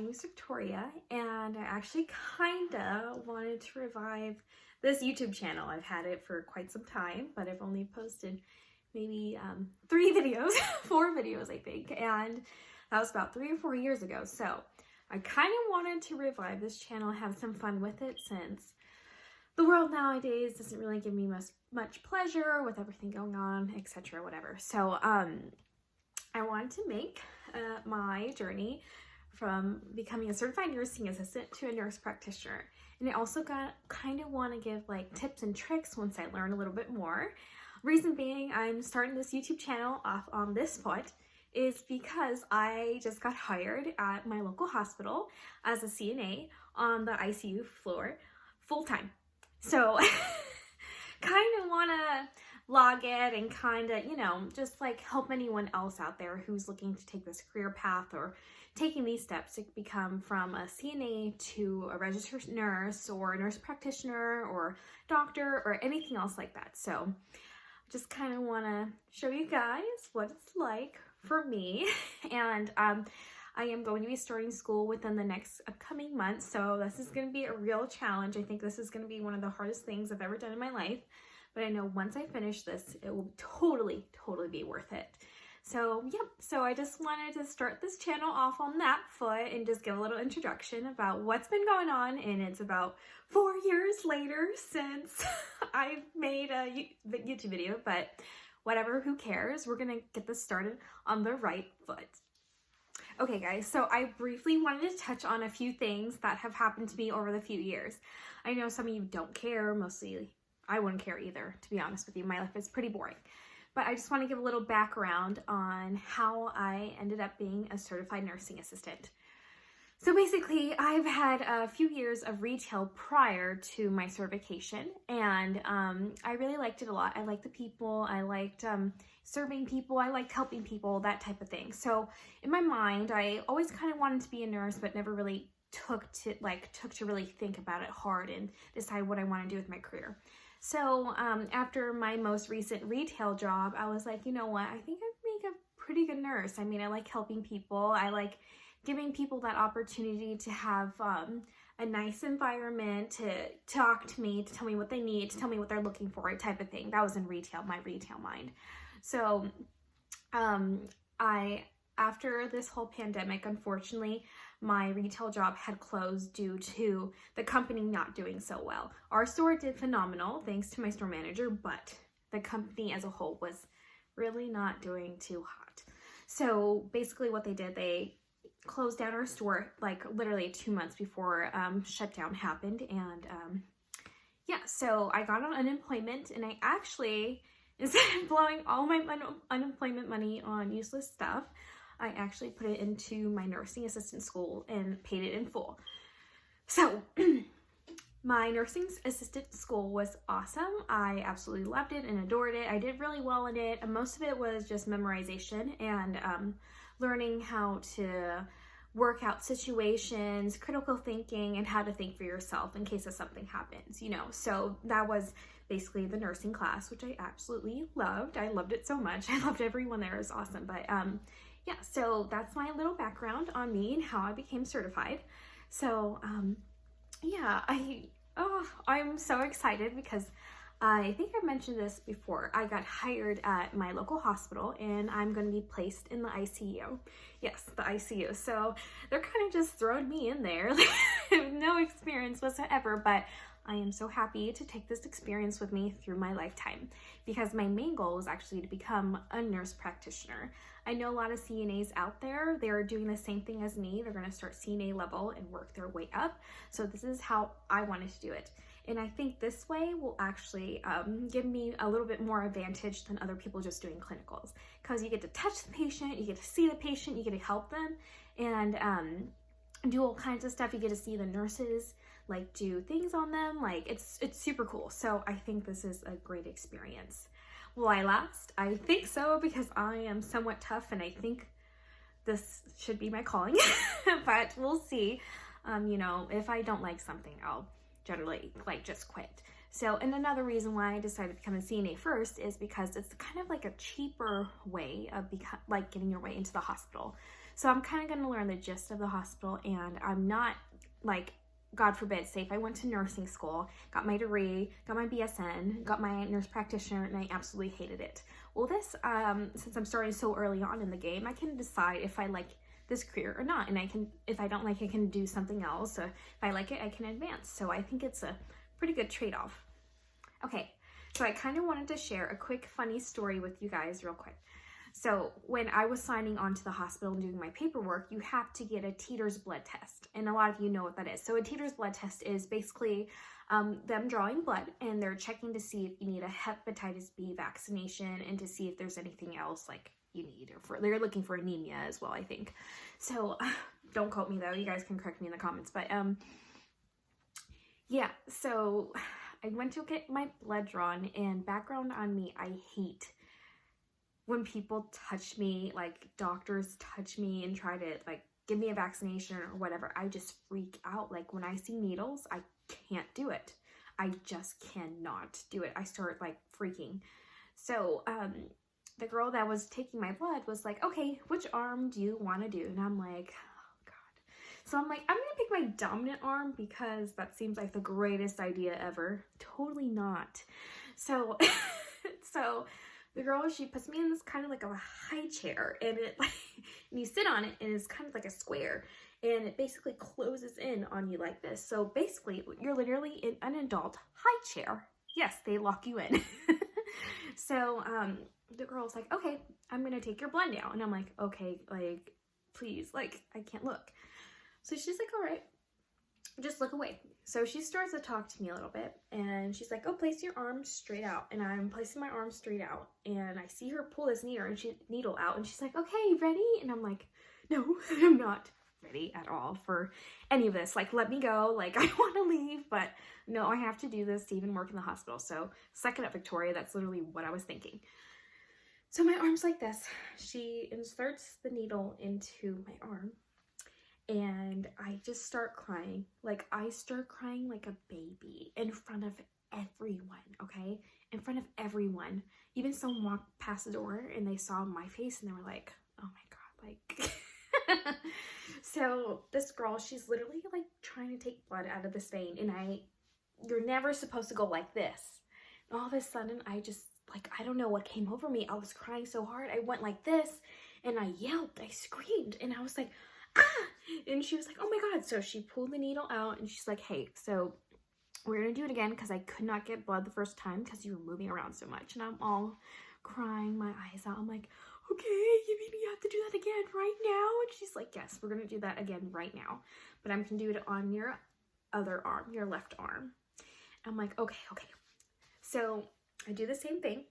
name is Victoria, and I actually kinda wanted to revive this YouTube channel. I've had it for quite some time, but I've only posted maybe 3 videos, 4 videos I think, and that was about 3 or 4 years ago. So I kind of wanted to revive this channel, have some fun with it, since the world nowadays doesn't really give me much pleasure with everything going on, etc., whatever. So I wanted to make my journey from becoming a certified nursing assistant to a nurse practitioner. And I also kind of want to give like tips and tricks once I learn a little bit more. Reason being, I'm starting this YouTube channel off on this foot is because I just got hired at my local hospital as a CNA on the ICU floor full-time. So kind of want to log it and kind of, just like help anyone else out there who's looking to take this career path or taking these steps to become from a CNA to a registered nurse or a nurse practitioner or doctor or anything else like that. So just kind of want to show you guys what it's like for me. And I am going to be starting school within the next upcoming months. So this is going to be a real challenge. I think this is going to be one of the hardest things I've ever done in my life. But I know once I finish this, it will totally be worth it. So, yep. So I just wanted to start this channel off on that foot and just give a little introduction about what's been going on. And it's about 4 years later since I've made a YouTube video, but whatever, who cares? We're going to get this started on the right foot. Okay guys, so I briefly wanted to touch on a few things that have happened to me over the few years. I know some of you don't care, mostly I wouldn't care either, to be honest with you. My life is pretty boring. But I just want to give a little background on how I ended up being a certified nursing assistant. So basically, I've had a few years of retail prior to my certification, and I really liked it a lot. I liked the people, I liked serving people, I liked helping people, that type of thing. So in my mind, I always kind of wanted to be a nurse, but never really took to really think about it hard and decide what I want to do with my career. So after my most recent retail job, I was like, you know what, I think I'd make a pretty good nurse. I mean, I like helping people. I like giving people that opportunity to have a nice environment, to talk to me, to tell me what they need, to tell me what they're looking for, type of thing. That was in retail, my retail mind. So after this whole pandemic, unfortunately, my retail job had closed due to the company not doing so well. Our store did phenomenal, thanks to my store manager, but the company as a whole was really not doing too hot. So basically what they did, they closed down our store like literally 2 months before shutdown happened. And yeah, so I got on unemployment, and I actually, instead of blowing all my unemployment money on useless stuff, I actually put it into my nursing assistant school and paid it in full. So my nursing assistant school was awesome. I absolutely loved it and adored it. I did really well in it. And most of it was just memorization and learning how to work out situations, critical thinking, and how to think for yourself in case of something happens, So that was basically the nursing class, which I absolutely loved. I loved it so much. I loved everyone there. It was awesome. But yeah, so that's my little background on me and how I became certified. So yeah, I'm so excited because I think I mentioned this before. I got hired at my local hospital, and I'm going to be placed in the ICU. Yes, the ICU. So they're kind of just throwing me in there. No experience whatsoever, but I am so happy to take this experience with me through my lifetime, because my main goal is actually to become a nurse practitioner. I know a lot of CNAs out there, they're doing the same thing as me. They're going to start CNA level and work their way up. So this is how I wanted to do it. And I think this way will actually give me a little bit more advantage than other people just doing clinicals, because you get to touch the patient, you get to see the patient, you get to help them, and do all kinds of stuff. You get to see the nurses like do things on them. Like it's super cool. So I think this is a great experience. Will I last? I think so, because I am somewhat tough, and I think this should be my calling. But we'll see. If I don't like something, I'll generally just quit. So, and another reason why I decided to become a CNA first is because it's kind of like a cheaper way of getting your way into the hospital. So I'm kind of going to learn the gist of the hospital, and I'm not like, God forbid, say if I went to nursing school, got my degree, got my BSN, got my nurse practitioner, and I absolutely hated it. Well, this, since I'm starting so early on in the game, I can decide if I like this career or not, and I can, if I don't like it, I can do something else. So if I like it, I can advance. So I think it's a pretty good trade-off. Okay, so I kind of wanted to share a quick funny story with you guys real quick. So when I was signing on to the hospital and doing my paperwork, you have to get a Teeter's blood test. And a lot of you know what that is. So a Teeter's blood test is basically them drawing blood, and they're checking to see if you need a hepatitis B vaccination and to see if there's anything else like you need, or they're looking for anemia as well, I think. So don't quote me though, you guys can correct me in the comments. But yeah, so I went to get my blood drawn, and background on me, I hate when people touch me, like doctors touch me and try to like give me a vaccination or whatever. I just freak out. Like when I see needles, I can't do it. I just cannot do it. I start like freaking. So the girl that was taking my blood was like, okay, which arm do you want to do? And I'm like, oh God. So I'm like, I'm gonna pick my dominant arm because that seems like the greatest idea ever. Totally not. So the girl, she puts me in this kind of like a high chair, and it like, and you sit on it, and it's kind of like a square, and it basically closes in on you like this. So basically, you're literally in an adult high chair. Yes, they lock you in. So the girl's like, okay, I'm gonna take your blood now, and I'm like, okay, like please, like I can't look. So she's like, all right, just look away. So she starts to talk to me a little bit, and she's like, oh, place your arm straight out. And I'm placing my arm straight out, and I see her pull this needle out, and she's like, okay, ready? And I'm like, no, I'm not ready at all for any of this. Like, let me go. Like, I want to leave, but no, I have to do this to even work in the hospital. So suck it up, Victoria. That's literally what I was thinking. So my arm's like this. She inserts the needle into my arm, and I just start crying. Like, I start crying like a baby in front of everyone, okay? In front of everyone. Even someone walked past the door and they saw my face and they were like, oh my God, like. So this girl, she's literally like trying to take blood out of this vein, and you're never supposed to go like this. And all of a sudden, I just, like, I don't know what came over me. I was crying so hard. I went like this, and I yelped, I screamed, and I was like, ah! And she was like, oh my God. So she pulled the needle out, and she's like, hey, so we're gonna do it again because I could not get blood the first time because you were moving around so much. And I'm all crying my eyes out. I'm like, okay, you mean you have to do that again right now? And she's like, yes, we're gonna do that again right now, but I'm gonna do it on your other arm, your left arm. I'm like, okay. So I do the same thing.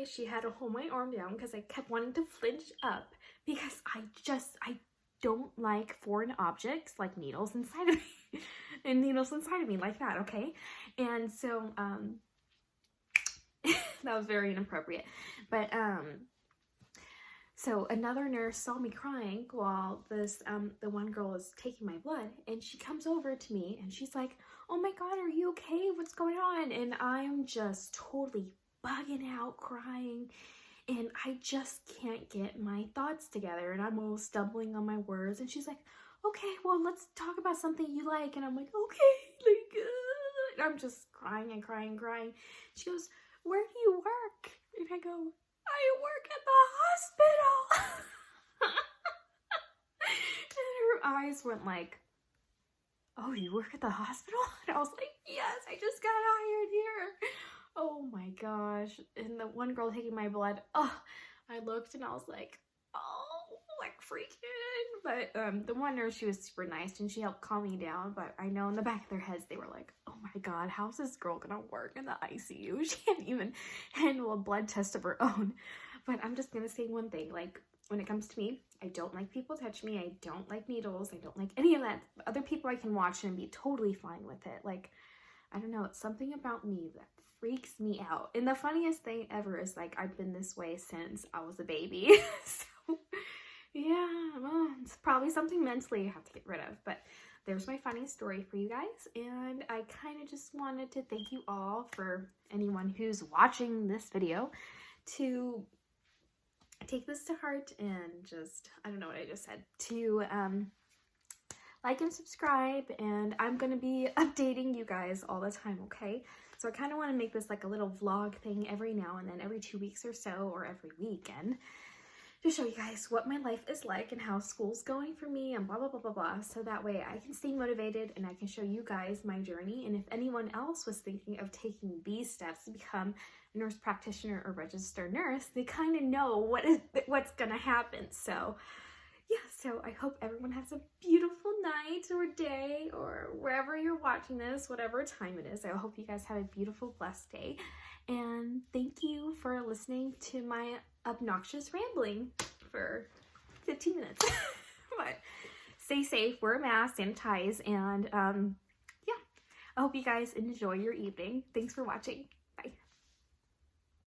She had to hold my arm down because I kept wanting to flinch up because I don't like foreign objects like needles inside of me and needles inside of me like that, okay? And so that was very inappropriate. But so another nurse saw me crying while this the one girl is taking my blood, and she comes over to me and she's like, oh my God, are you okay? What's going on? And I'm just totally bugging out, crying, and I just can't get my thoughts together, and I'm all stumbling on my words. And she's like, okay, well, let's talk about something you like. And I'm like, okay, like, and I'm just crying and crying and crying. She goes, where do you work? And I go, I work at the hospital. And her eyes went like, oh, you work at the hospital? And I was like, yes, I just got hired here. Oh my gosh. And the one girl taking my blood, oh, I looked and I was like, oh, like freaking. But the one nurse, she was super nice and she helped calm me down. But I know in the back of their heads, they were like, oh my God, how's this girl gonna work in the ICU? She can't even handle a blood test of her own. But I'm just gonna say one thing, like, when it comes to me, I don't like people touch me. I don't like needles. I don't like any of that. Other people I can watch and be totally fine with it. Like, I don't know, it's something about me that freaks me out. And the funniest thing ever is, like, I've been this way since I was a baby. So, yeah, well, it's probably something mentally you have to get rid of. But there's my funny story for you guys. And I kind of just wanted to thank you all, for anyone who's watching this video, to take this to heart and just, I don't know what I just said, to like and subscribe, and I'm gonna be updating you guys all the time, okay? So I kind of want to make this like a little vlog thing every now and then, every 2 weeks or so, or every weekend, to show you guys what my life is like and how school's going for me and blah, blah, blah, blah, blah. So that way I can stay motivated and I can show you guys my journey. And if anyone else was thinking of taking these steps to become a nurse practitioner or registered nurse, they kind of know what's gonna happen. So yeah, so I hope everyone has a beautiful night or day or wherever you're watching this, whatever time it is. I hope you guys have a beautiful, blessed day. And thank you for listening to my obnoxious rambling for 15 minutes. But stay safe, wear a mask, sanitize, and yeah, I hope you guys enjoy your evening. Thanks for watching.